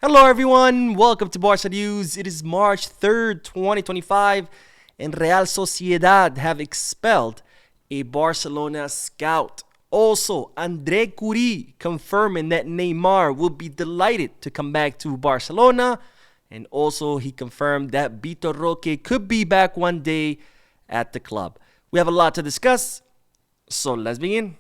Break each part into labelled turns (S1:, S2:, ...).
S1: Hello, everyone. Welcome to Barca News. It is March 3rd, 2025, and Real Sociedad have expelled a Barcelona scout. Also, Andre Cury confirming that Neymar will be delighted to come back to Barcelona. And also, he confirmed that Vitor Roque could be back one day at the club. We have a lot to discuss, so let's begin.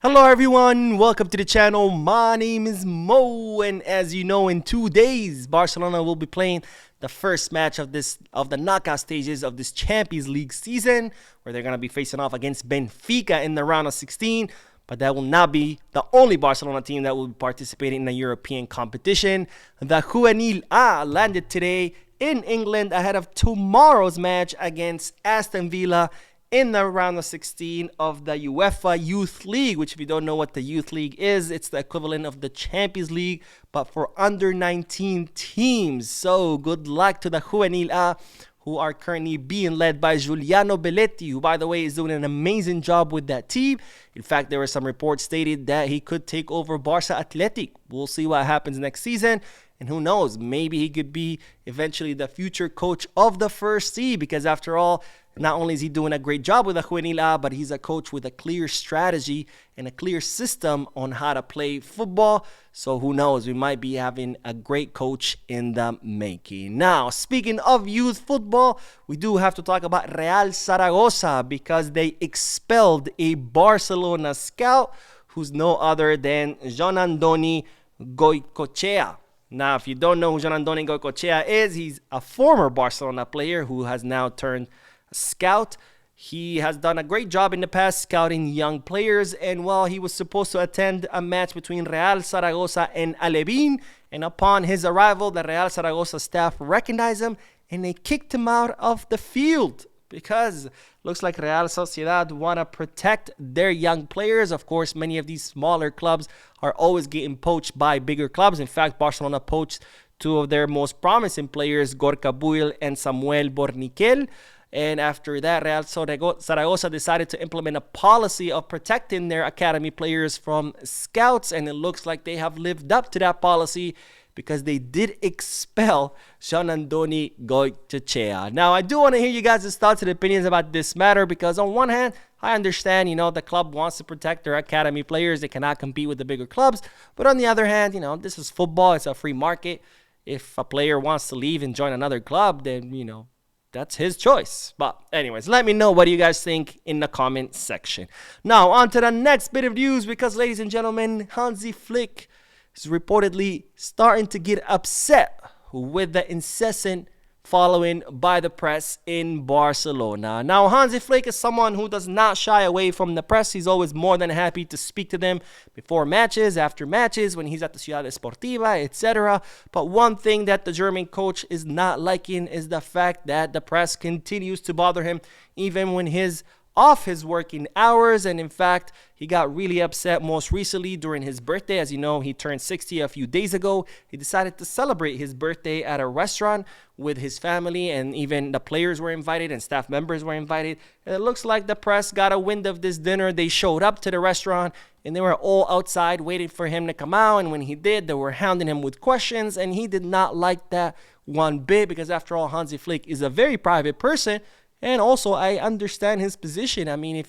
S1: Hello everyone, welcome to the channel. My name is Mo, and as you know, in 2 days Barcelona will be playing the first match of the knockout stages of this Champions League season, where they're going to be facing off against Benfica in the round of 16. But that will not be the only Barcelona team that will be participating in the European competition. The Juvenil A landed today in England ahead of tomorrow's match against Aston Villa in the round of 16 of the UEFA Youth League, which, if you don't know what the Youth League is, it's the equivalent of the Champions League, but for under 19 teams. So good luck to the Juvenil A, who are currently being led by Giuliano Belletti, who, by the way, is doing an amazing job with that team. In fact, there were some reports stated that he could take over Barca Athletic. We'll see what happens next season. And who knows, maybe he could be eventually the future coach of the First C, because after all, not only is he doing a great job with the Juvenil A, but he's a coach with a clear strategy and a clear system on how to play football. So who knows, we might be having a great coach in the making. Now, speaking of youth football, we do have to talk about Real Zaragoza, because they expelled a Barcelona scout who's no other than Joan-Andoni Goicoechea. Now, if you don't know who Joan-Andoni Goicoechea is, he's a former Barcelona player who has now turned scout. He has done a great job in the past scouting young players, and while he was supposed to attend a match between Real Zaragoza and Alevín, and upon his arrival, the Real Zaragoza staff recognized him and they kicked him out of the field, because looks like Real Sociedad want to protect their young players. Of course, many of these smaller clubs are always getting poached by bigger clubs. In fact, Barcelona poached two of their most promising players, Gorka Buil and Samuel Borniquel. And after that, Real Zaragoza decided to implement a policy of protecting their academy players from scouts. And it looks like they have lived up to that policy, because they did expel Joan-Andoni Goicoechea. Now, I do want to hear you guys' thoughts and opinions about this matter, because on one hand, I understand, the club wants to protect their academy players. They cannot compete with the bigger clubs. But on the other hand, this is football. It's a free market. If a player wants to leave and join another club, then, that's his choice. But anyways, let me know what you guys think in the comment section. Now, on to the next bit of news, because, ladies and gentlemen, Hansi Flick is reportedly starting to get upset with the incessant following by the press in Barcelona. Now, Hansi Flick is someone who does not shy away from the press. He's always more than happy to speak to them before matches, after matches, when he's at the Ciudad Esportiva, etc. But one thing that the German coach is not liking is the fact that the press continues to bother him, even when he's off his working hours. And in fact, he got really upset most recently during his birthday. As you know, he turned 60 a few days ago. He decided to celebrate his birthday at a restaurant with his family, and even the players were invited and staff members were invited. And it looks like the press got a wind of this dinner. They showed up to the restaurant and they were all outside waiting for him to come out. And when he did, they were hounding him with questions, and he did not like that one bit, because after all, Hansi Flick is a very private person. And also, I understand his position. I mean,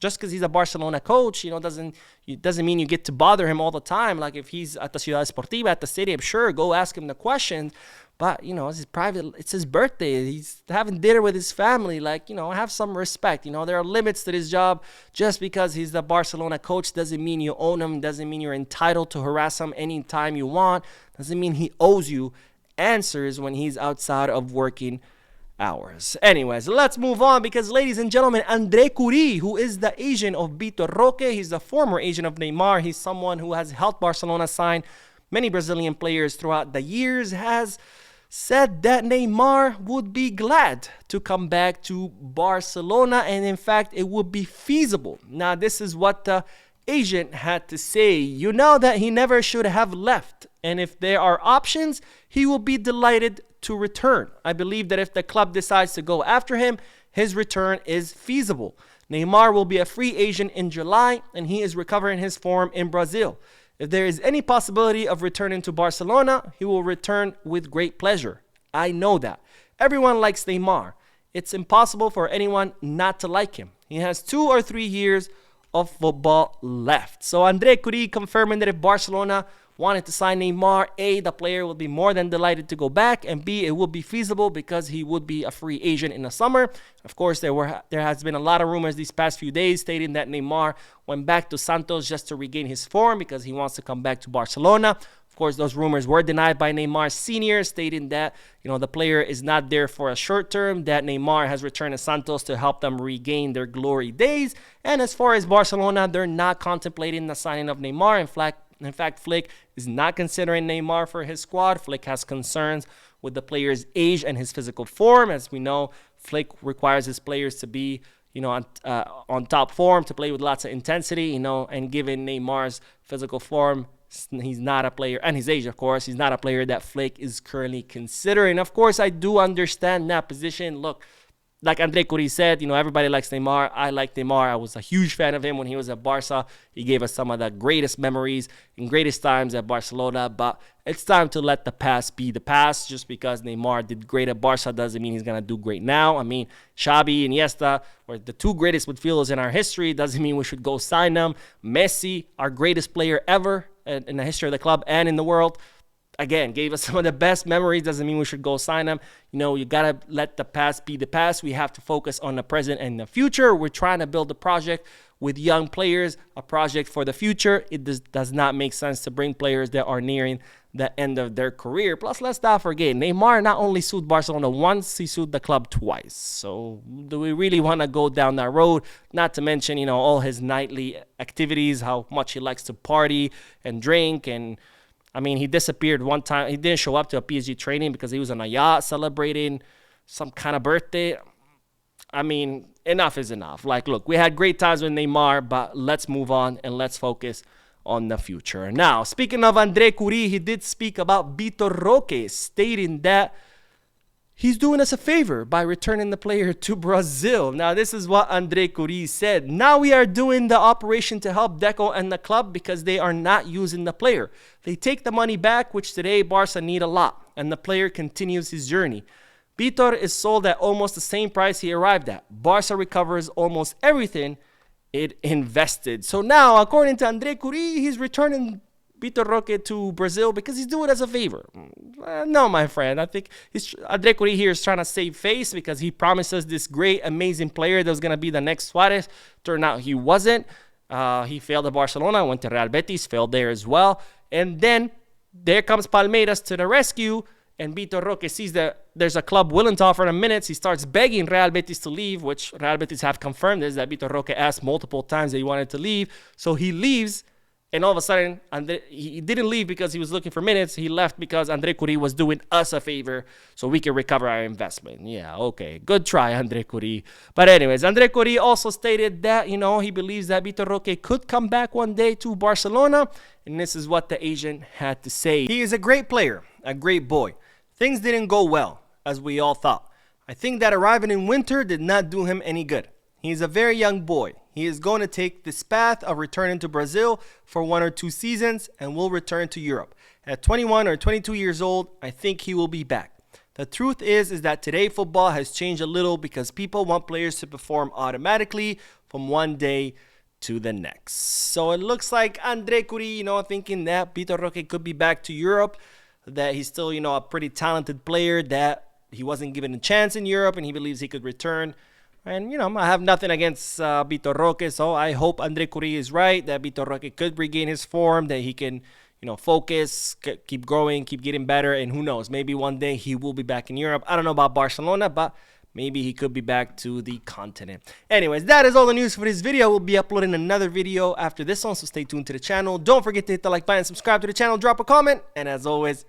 S1: just because he's a Barcelona coach, doesn't mean you get to bother him all the time. Like, if he's at the Ciudad Esportiva, at the stadium, sure, go ask him the questions. But, it's his private, it's his birthday. He's having dinner with his family. Like, have some respect. There are limits to his job. Just because he's the Barcelona coach doesn't mean you own him. Doesn't mean you're entitled to harass him anytime you want. Doesn't mean he owes you answers when he's outside of working hours. Anyways, let's move on, because, ladies and gentlemen, Andre Cury, who is the agent of Vitor Roque, he's the former agent of Neymar. He's someone who has helped Barcelona sign many Brazilian players throughout the years, has said that Neymar would be glad to come back to Barcelona, and in fact it would be feasible. Now this is what the agent had to say. You know that he never should have left, and if there are options, he will be delighted to return. I believe that if the club decides to go after him, his return is feasible. Neymar will be a free agent in July, and he is recovering his form in Brazil. If there is any possibility of returning to Barcelona, he will return with great pleasure. I know that. Everyone likes Neymar. It's impossible for anyone not to like him. He has 2 or 3 years of football left. So Andre Cury confirming that if Barcelona wanted to sign Neymar, A, the player would be more than delighted to go back, and B, it would be feasible because he would be a free agent in the summer. Of course, there has been a lot of rumors these past few days stating that Neymar went back to Santos just to regain his form because he wants to come back to Barcelona. Of course, those rumors were denied by Neymar Sr., stating that, the player is not there for a short term, that Neymar has returned to Santos to help them regain their glory days. And as far as Barcelona, they're not contemplating the signing of Neymar. In fact, Flick is not considering Neymar for his squad. Flick has concerns with the player's age and his physical form. As we know, Flick requires his players to be, on top form, to play with lots of intensity, and given Neymar's physical form, he's not a player, and his age, of course, he's not a player that Flick is currently considering. Of course, I do understand that position. Look, like Andre Cury said, everybody likes Neymar. I like Neymar. I was a huge fan of him when he was at Barca. He gave us some of the greatest memories and greatest times at Barcelona. But it's time to let the past be the past. Just because Neymar did great at Barca doesn't mean he's going to do great now. I mean, Xavi and Iniesta were the 2 greatest midfielders in our history. Doesn't mean we should go sign them. Messi, our greatest player ever in the history of the club and in the world, again, gave us some of the best memories. Doesn't mean we should go sign them. You got to let the past be the past. We have to focus on the present and the future. We're trying to build a project with young players, a project for the future. It does not make sense to bring players that are nearing the end of their career. Plus, let's not forget, Neymar not only sued Barcelona once, he sued the club twice. So do we really want to go down that road? Not to mention, all his nightly activities, how much he likes to party and drink. And I mean, he disappeared one time. He didn't show up to a PSG training because he was on a yacht celebrating some kind of birthday. I mean, enough is enough. Like, look, we had great times with Neymar, but let's move on and let's focus on the future. Now, speaking of Andre Cury, he did speak about Vitor Roque, stating that he's doing us a favor by returning the player to Brazil. Now, this is what Andre Cury said. Now we are doing the operation to help Deco and the club because they are not using the player. They take the money back, which today Barca need a lot, and the player continues his journey. Vitor is sold at almost the same price he arrived at. Barca recovers almost everything it invested. So now, according to Andre Cury, he's returning Vitor Roque to Brazil because he's doing it as a favor. No, my friend. I think Andre Cury here is trying to save face because he promised us this great, amazing player that was going to be the next Suarez. Turned out he wasn't. He failed at Barcelona, went to Real Betis, failed there as well. And then there comes Palmeiras to the rescue, and Vitor Roque sees that there's a club willing to offer him minutes. He starts begging Real Betis to leave, which Real Betis have confirmed is that Vitor Roque asked multiple times that he wanted to leave. So he leaves. And all of a sudden, he didn't leave because he was looking for minutes. He left because Andre Cury was doing us a favor so we can recover our investment. Yeah, okay. Good try, Andre Cury. But anyways, Andre Cury also stated that, he believes that Vitor Roque could come back one day to Barcelona. And this is what the agent had to say. He is a great player, a great boy. Things didn't go well, as we all thought. I think that arriving in winter did not do him any good. He's a very young boy. He is going to take this path of returning to Brazil for 1 or 2 seasons and will return to Europe. At 21 or 22 years old, I think he will be back. The truth is that today football has changed a little because people want players to perform automatically from one day to the next. So it looks like Andre Cury, thinking that Vitor Roque could be back to Europe, that he's still, a pretty talented player, that he wasn't given a chance in Europe and he believes he could return. And, I have nothing against Vitor Roque, so I hope Andre Cury is right, that Vitor Roque could regain his form, that he can, focus, keep growing, keep getting better, and who knows, maybe one day he will be back in Europe. I don't know about Barcelona, but maybe he could be back to the continent. Anyways, that is all the news for this video. We'll be uploading another video after this one, so stay tuned to the channel. Don't forget to hit the like button, subscribe to the channel, drop a comment, and as always,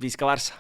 S1: Visca Barça.